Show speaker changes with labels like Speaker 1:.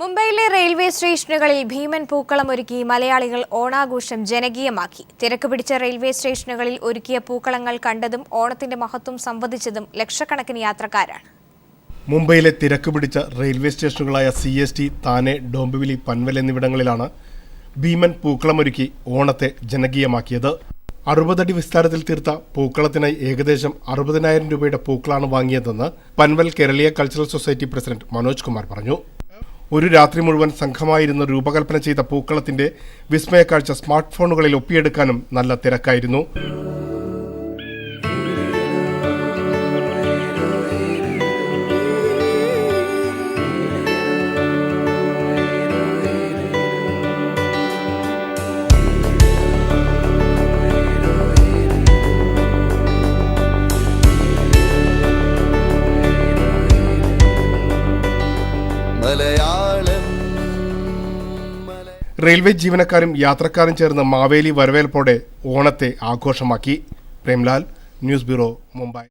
Speaker 1: മുംബൈയിലെ റെയിൽവേ സ്റ്റേഷനുകളിൽ ഭീമൻ പൂക്കളം ഒരുക്കി മലയാളികൾ ഓണാഘോഷം ജനകീയമാക്കി. തിരക്ക് പിടിച്ച റെയിൽവേ സ്റ്റേഷനുകളിൽ ഒരുക്കിയ പൂക്കളങ്ങൾ കണ്ടതും ഓണത്തിന്റെ മഹത്വം സംവദിച്ചതും ലക്ഷക്കണക്കിന് യാത്രക്കാരാണ്.
Speaker 2: മുംബൈയിലെ തിരക്ക് പിടിച്ച റെയിൽവേ സ്റ്റേഷനുകളായ CST, താനെ, ഡോംബിവിലി, പൻവൽ എന്നിവിടങ്ങളിലാണ് ഭീമൻ പൂക്കളമൊരുക്കി ഓണത്തെ ജനകീയമാക്കിയത്. 60 അടി വിസ്താരത്തിൽ തീർത്ത പൂക്കളത്തിനായി ഏകദേശം 60,000 രൂപയുടെ പൂക്കളാണ് വാങ്ങിയതെന്ന് പൻവൽ കേരളീയ cultural society president Manoj Kumar പറഞ്ഞു. ഒരു രാത്രി മുഴുവൻ സംഘമായിരുന്ന് രൂപകൽപ്പന ചെയ്ത പൂക്കളത്തിന്റെ വിസ്മയക്കാഴ്ച സ്മാർട്ട് ഫോണുകളിൽ ഒപ്പിയെടുക്കാനും നല്ല തിരക്കായിരുന്നു. റെയിൽവേ ജീവനക്കാരും യാത്രക്കാരും ചേർന്ന് മാവേലി വരവേൽപ്പോടെ ഓണത്തെ ആഘോഷമാക്കി. Premlal, news bureau, Mumbai.